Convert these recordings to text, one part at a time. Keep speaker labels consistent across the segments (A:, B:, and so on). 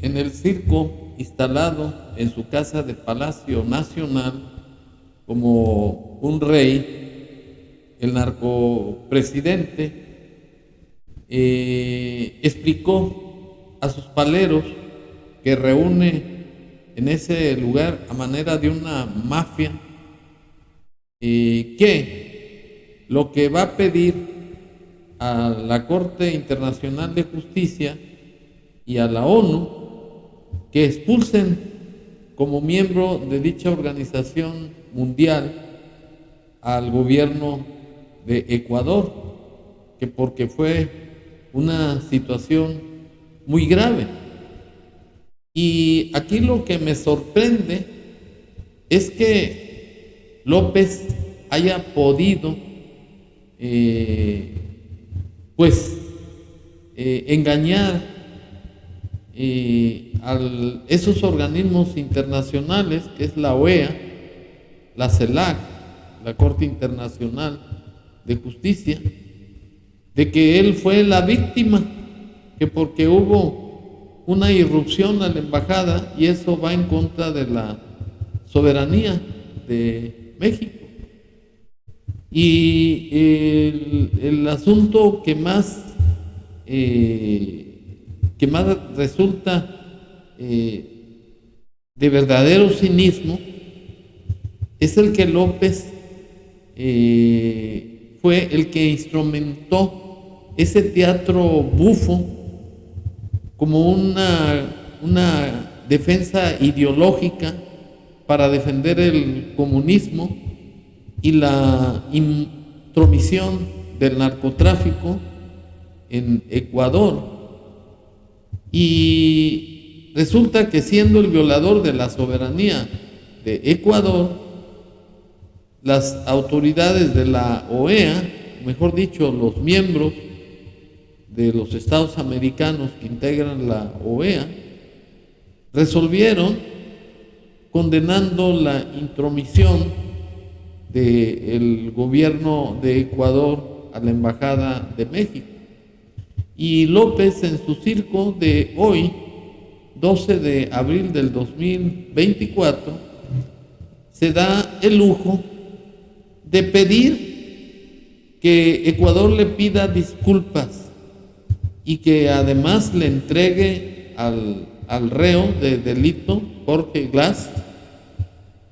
A: en el circo instalado en su casa de Palacio Nacional como un rey, el narcopresidente explicó a sus paleros que reúne en ese lugar a manera de una mafia, que lo que va a pedir a la Corte Internacional de Justicia y a la ONU que expulsen como miembro de dicha organización mundial al gobierno de Ecuador, que porque fue una situación muy grave. Y aquí lo que me sorprende es que López haya podido engañar a esos organismos internacionales, que es la OEA, la CELAC, la Corte Internacional de Justicia, de que él fue la víctima, que porque hubo una irrupción a la embajada y eso va en contra de la soberanía de México. Y el asunto que más resulta de verdadero cinismo es el que López fue el que instrumentó ese teatro bufo como una defensa ideológica para defender el comunismo y la intromisión del narcotráfico en Ecuador. Y resulta que siendo el violador de la soberanía de Ecuador, las autoridades de la OEA, mejor dicho, los miembros de los estados americanos que integran la OEA, resolvieron condenando la intromisión del gobierno de Ecuador a la Embajada de México. Y López, en su circo de hoy, 12 de abril del 2024, se da el lujo de pedir que Ecuador le pida disculpas y que además le entregue al reo de delito, Jorge Glass,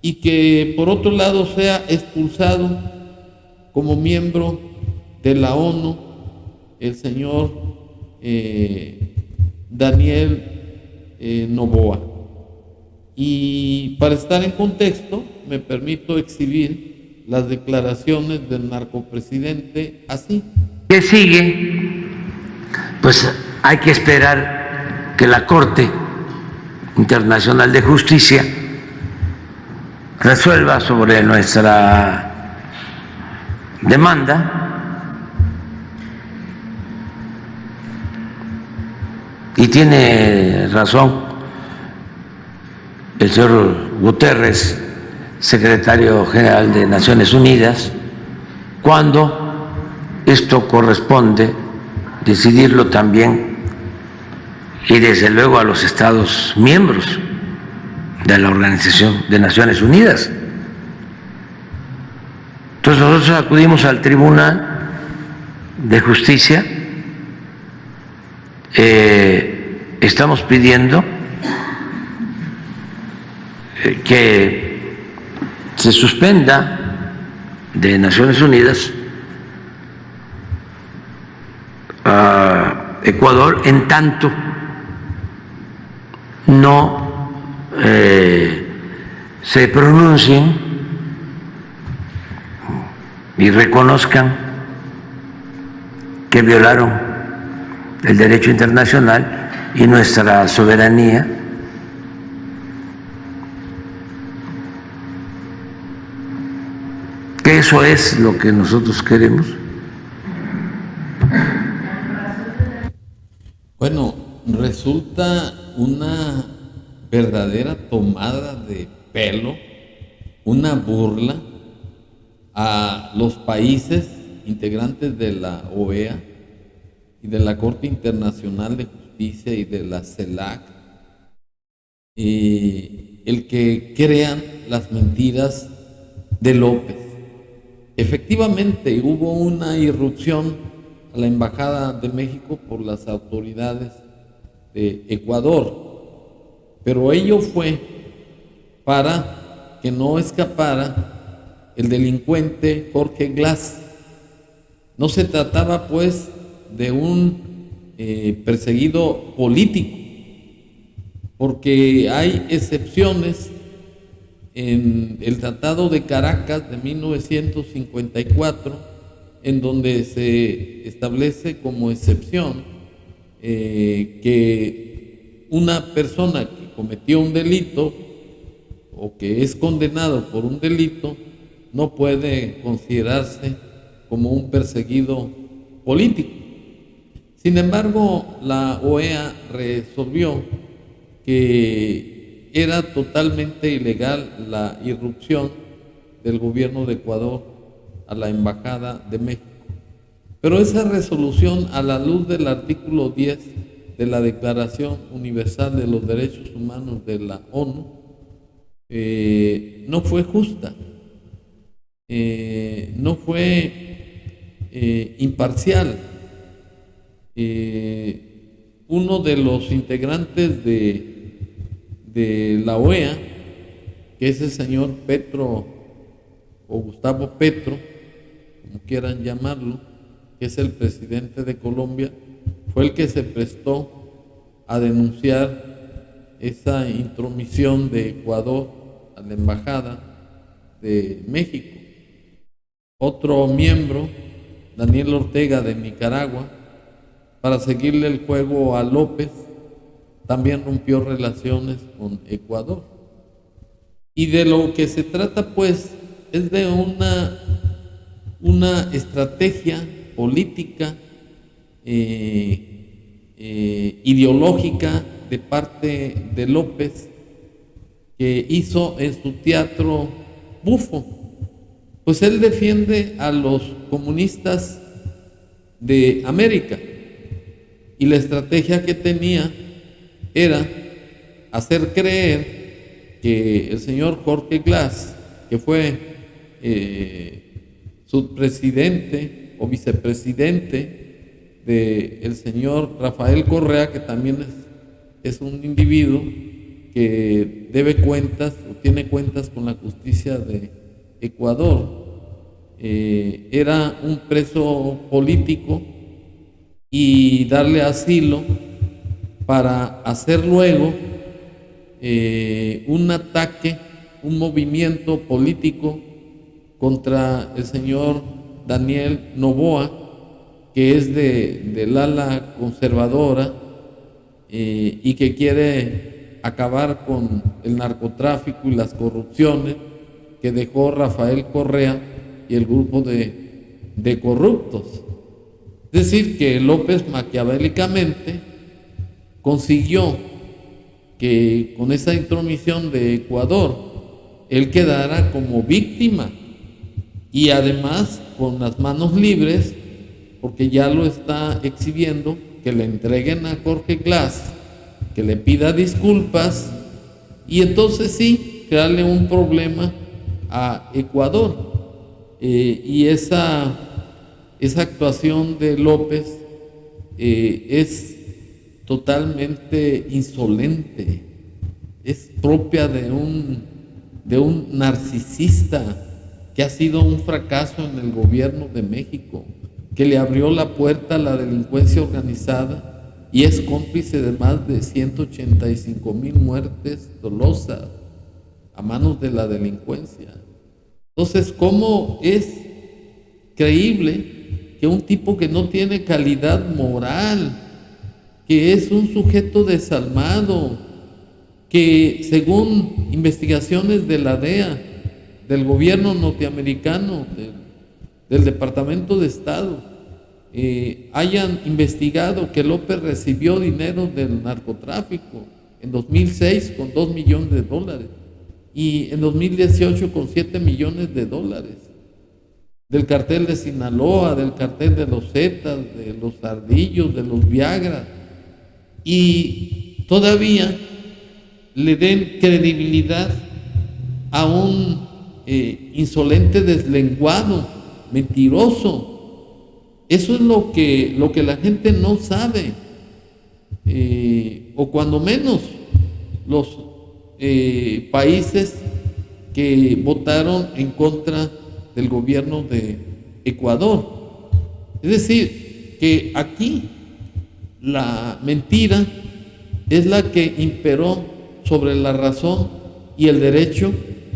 A: y que por otro lado sea expulsado como miembro de la ONU el señor Daniel Noboa. Y para estar en contexto, me permito exhibir las declaraciones del narcopresidente así.
B: ¿Qué sigue? Pues hay que esperar que la Corte Internacional de Justicia resuelva sobre nuestra demanda y tiene razón el señor Guterres, secretario general de Naciones Unidas, cuando esto corresponde decidirlo también y desde luego a los Estados miembros de la Organización de Naciones Unidas. Entonces nosotros acudimos al Tribunal de Justicia, estamos pidiendo que se suspenda de Naciones Unidas a Ecuador en tanto no se pronuncien y reconozcan que violaron el derecho internacional y nuestra soberanía, que eso es lo que nosotros queremos.
A: Bueno, resulta una verdadera tomada de pelo, una burla a los países integrantes de la OEA y de la Corte Internacional de Justicia y de la CELAC, el que crean las mentiras de López. Efectivamente, hubo una irrupción a la Embajada de México por las autoridades de Ecuador, pero ello fue para que no escapara el delincuente Jorge Glass. No se trataba, pues, de un perseguido político, porque hay excepciones en el Tratado de Caracas de 1954, en donde se establece como excepción que una persona que cometió un delito o que es condenado por un delito no puede considerarse como un perseguido político. Sin embargo, la OEA resolvió que era totalmente ilegal la irrupción del gobierno de Ecuador a la Embajada de México. Pero esa resolución, a la luz del artículo 10 de la Declaración Universal de los Derechos Humanos de la ONU, no fue justa, no fue imparcial. Uno de los integrantes de la OEA, que es el señor Petro o Gustavo Petro, como quieran llamarlo, que es el presidente de Colombia, fue el que se prestó a denunciar esa intromisión de Ecuador a la Embajada de México. Otro miembro, Daniel Ortega de Nicaragua, para seguirle el juego a López, también rompió relaciones con Ecuador. Y de lo que se trata, pues, es de una estrategia política, ideológica de parte de López, que hizo en su teatro bufo. Pues él defiende a los comunistas de América, y la estrategia que tenía era hacer creer que el señor Jorge Glass, que fue subpresidente o vicepresidente del señor Rafael Correa, que también es un individuo que debe cuentas o tiene cuentas con la justicia de Ecuador, era un preso político, y darle asilo para hacer luego un ataque, un movimiento político contra el señor Daniel Noboa, que es del ala conservadora y que quiere acabar con el narcotráfico y las corrupciones que dejó Rafael Correa y el grupo de corruptos. Es decir, que López maquiavélicamente consiguió que con esa intromisión de Ecuador él quedara como víctima, y además con las manos libres, porque ya lo está exhibiendo, que le entreguen a Jorge Glass, que le pida disculpas, y entonces sí, crearle un problema a Ecuador. Y esa actuación de López es totalmente insolente, es propia de un narcisista que ha sido un fracaso en el gobierno de México, que le abrió la puerta a la delincuencia organizada y es cómplice de más de 185,000 muertes dolosas a manos de la delincuencia. Entonces, ¿cómo es creíble que un tipo que no tiene calidad moral, que es un sujeto desalmado, que según investigaciones de la DEA, del gobierno norteamericano, del Departamento de Estado, hayan investigado que López recibió dinero del narcotráfico en 2006 con $2 millones y en 2018 con $7 millones, del cartel de Sinaloa, del cartel de los Zetas, de los Ardillos, de los Viagra, y todavía le den credibilidad a un insolente deslenguado, mentiroso. Eso es lo que la gente no sabe, o cuando menos los países que votaron en contra del gobierno de Ecuador. Es decir, que aquí la mentira es la que imperó sobre la razón y el derecho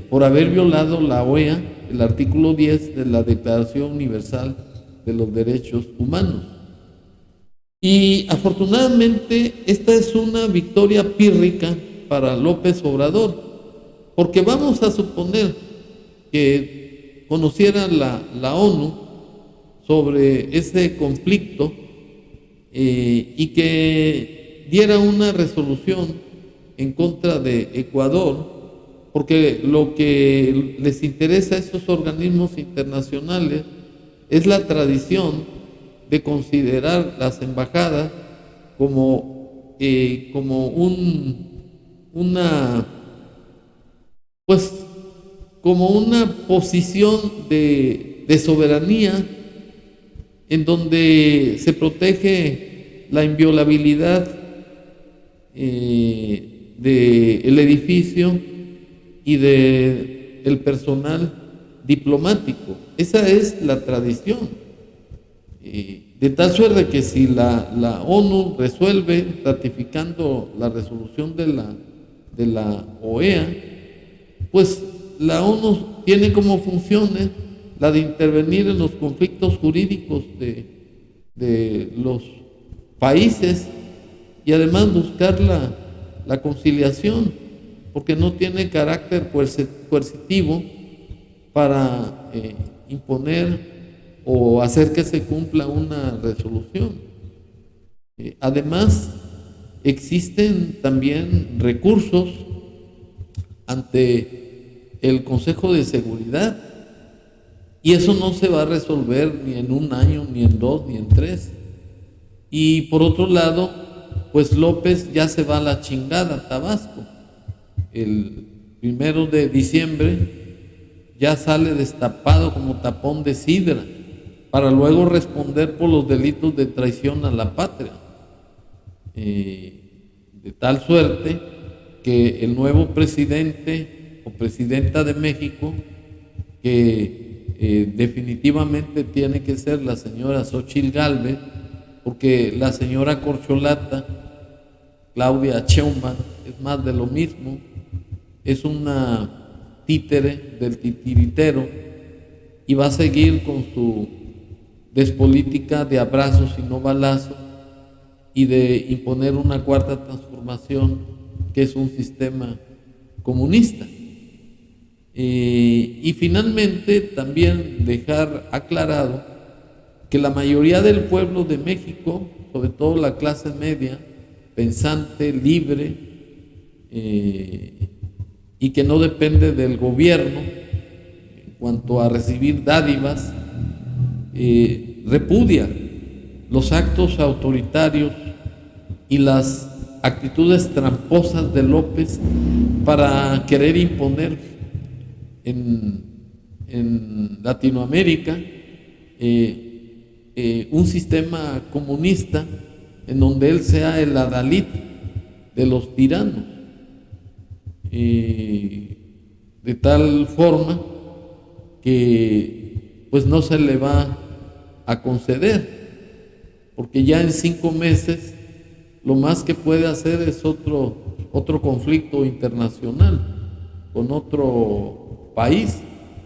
A: por haber violado la OEA, el artículo 10 de la Declaración Universal de los Derechos Humanos. Y afortunadamente esta es una victoria pírrica para López Obrador, porque vamos a suponer que conociera la ONU sobre ese conflicto y que diera una resolución en contra de Ecuador, porque lo que les interesa a esos organismos internacionales es la tradición de considerar las embajadas como una posición de soberanía en donde se protege la inviolabilidad del edificio y del personal diplomático. Esa es la tradición. De tal suerte que si la ONU resuelve ratificando la resolución de la OEA, pues la ONU tiene como funciones la de intervenir en los conflictos jurídicos de los países y además buscar la conciliación, porque no tiene carácter coercitivo para imponer o hacer que se cumpla una resolución. Además, existen también recursos ante el Consejo de Seguridad y eso no se va a resolver ni en un año, ni en 2, ni en 3. Y por otro lado, pues López ya se va a la chingada a Tabasco. El 1 de diciembre ya sale destapado como tapón de sidra, para luego responder por los delitos de traición a la patria. De tal suerte que el nuevo presidente o presidenta de México, que definitivamente tiene que ser la señora Xóchitl Gálvez, porque la señora corcholata, Claudia Sheinbaum, es más de lo mismo, es una títere del titiritero y va a seguir con su despolítica de abrazos y no balazos y de imponer una cuarta transformación que es un sistema comunista. Y finalmente también dejar aclarado que la mayoría del pueblo de México, sobre todo la clase media, pensante, libre, y que no depende del gobierno en cuanto a recibir dádivas, repudia los actos autoritarios y las actitudes tramposas de López para querer imponer en Latinoamérica un sistema comunista en donde él sea el adalid de los tiranos, de tal forma que pues no se le va a conceder, porque ya en 5 meses lo más que puede hacer es otro conflicto internacional con otro país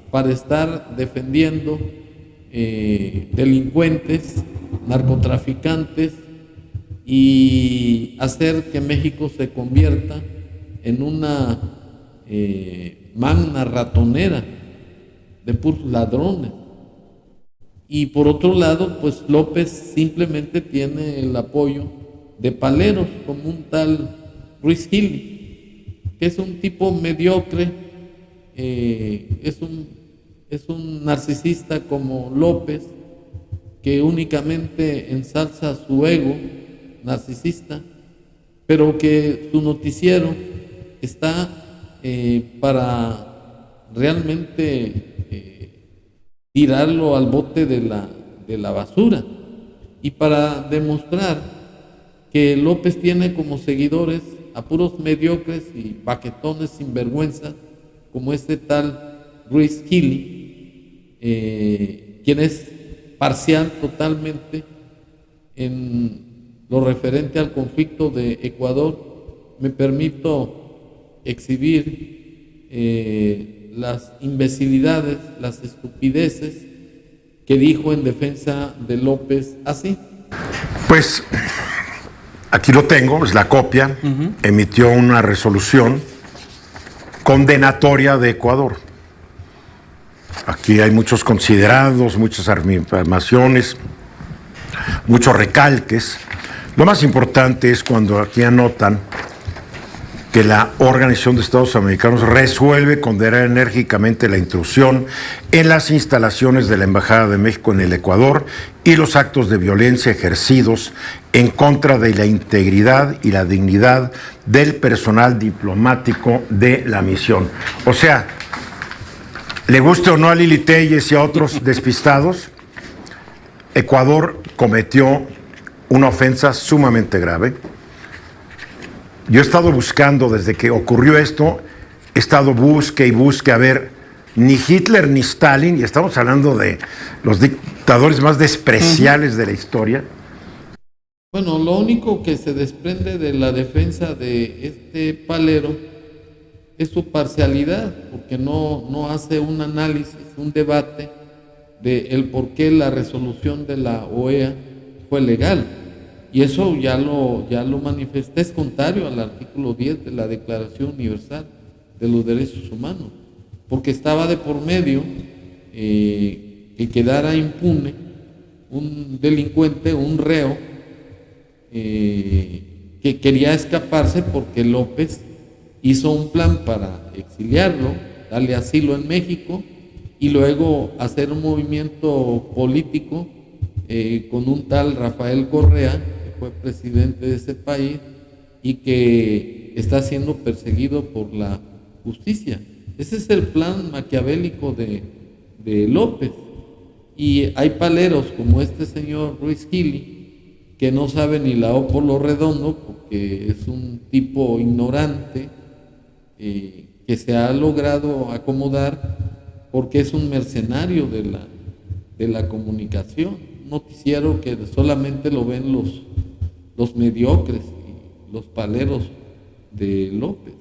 A: para estar defendiendo delincuentes, narcotraficantes y hacer que México se convierta en una magna ratonera de puros ladrones. Y por otro lado, pues López simplemente tiene el apoyo de paleros, como un tal Ruiz Gil, que es un tipo mediocre, es un narcisista como López, que únicamente ensalza su ego narcisista, pero que su noticiero está para realmente tirarlo al bote de la basura, y para demostrar que López tiene como seguidores a puros mediocres y baquetones sinvergüenza, como este tal Ruiz Gili, quien es parcial totalmente en lo referente al conflicto de Ecuador. Me permito exhibir las imbecilidades, las estupideces que dijo en defensa de López así.
C: Pues aquí lo tengo, es la copia. Emitió una resolución condenatoria de Ecuador. Aquí hay muchos considerados, muchas afirmaciones, muchos recalques. Lo más importante es cuando aquí anotan que la Organización de Estados Americanos resuelve condenar enérgicamente la intrusión en las instalaciones de la Embajada de México en el Ecuador y los actos de violencia ejercidos en contra de la integridad y la dignidad del personal diplomático de la misión. O sea, le guste o no a Lili Téllez y a otros despistados, Ecuador cometió una ofensa sumamente grave. Yo he estado buscando, desde que ocurrió esto, he estado busque y busque, a ver, ni Hitler ni Stalin, y estamos hablando de los dictadores más despreciables de la historia.
A: Bueno, lo único que se desprende de la defensa de este palero es su parcialidad, porque no hace un análisis, un debate de el por qué la resolución de la OEA fue legal. Y eso ya lo manifesté, es contrario al artículo 10 de la Declaración Universal de los Derechos Humanos, porque estaba de por medio que quedara impune un delincuente, un reo, que quería escaparse porque López hizo un plan para exiliarlo, darle asilo en México y luego hacer un movimiento político con un tal Rafael Correa, fue presidente de ese país y que está siendo perseguido por la justicia. Ese es el plan maquiavélico de López. Y hay paleros como este señor Ruiz Gili, que no sabe ni la O por lo redondo, porque es un tipo ignorante, que se ha logrado acomodar porque es un mercenario de la comunicación, un noticiero que solamente lo ven los mediocres y los paleros de López.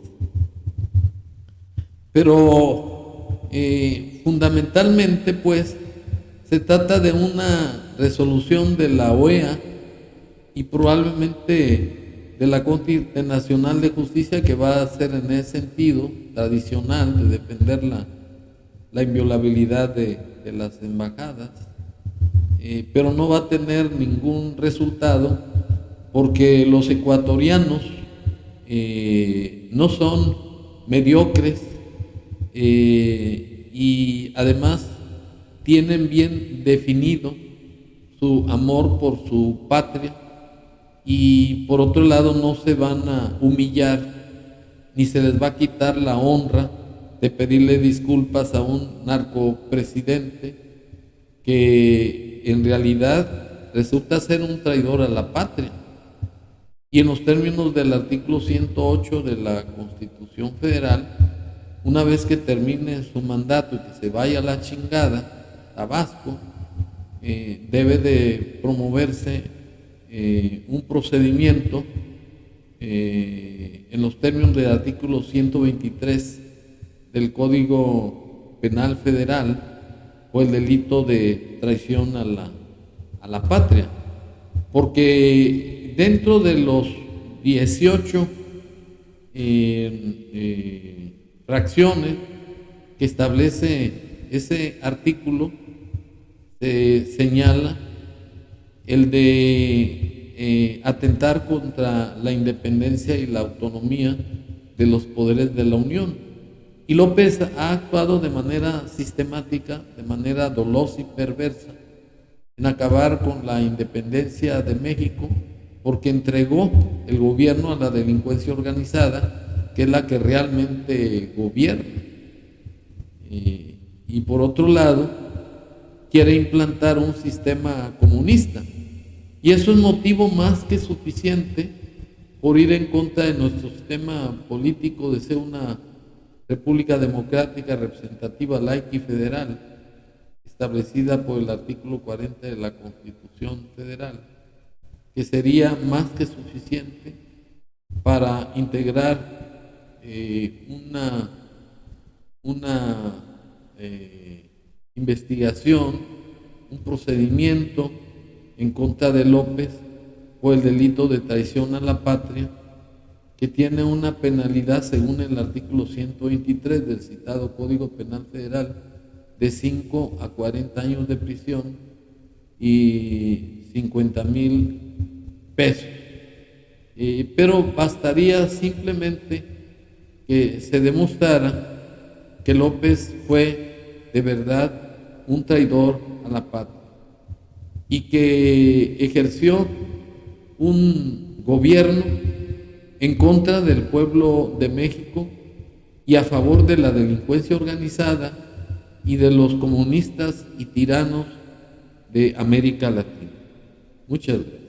A: Pero fundamentalmente, pues, se trata de una resolución de la OEA y probablemente de la Corte Internacional de Justicia, que va a ser en ese sentido tradicional de defender la inviolabilidad de las embajadas, pero no va a tener ningún resultado, porque los ecuatorianos no son mediocres y además tienen bien definido su amor por su patria, y por otro lado no se van a humillar ni se les va a quitar la honra de pedirle disculpas a un narcopresidente que en realidad resulta ser un traidor a la patria. Y en los términos del artículo 108 de la Constitución Federal, una vez que termine su mandato y que se vaya a la chingada, Tabasco, debe de promoverse un procedimiento en los términos del artículo 123 del Código Penal Federal por el delito de traición a la patria, porque dentro de los 18 fracciones que establece ese artículo, se señala el de atentar contra la independencia y la autonomía de los poderes de la Unión. Y López ha actuado de manera sistemática, de manera dolosa y perversa, en acabar con la independencia de México, porque entregó el gobierno a la delincuencia organizada que es la que realmente gobierna. Y por otro lado, quiere implantar un sistema comunista. Y eso es motivo más que suficiente por ir en contra de nuestro sistema político de ser una república democrática, representativa, laica y federal, establecida por el artículo 40 de la Constitución Federal, que sería más que suficiente para integrar una investigación, un procedimiento en contra de López por el delito de traición a la patria, que tiene una penalidad según el artículo 123 del citado Código Penal Federal de 5 a 40 años de prisión y 50,000 pesos. Pero bastaría simplemente que se demostrara que López fue de verdad un traidor a la patria y que ejerció un gobierno en contra del pueblo de México y a favor de la delincuencia organizada y de los comunistas y tiranos de América Latina. Muchas gracias.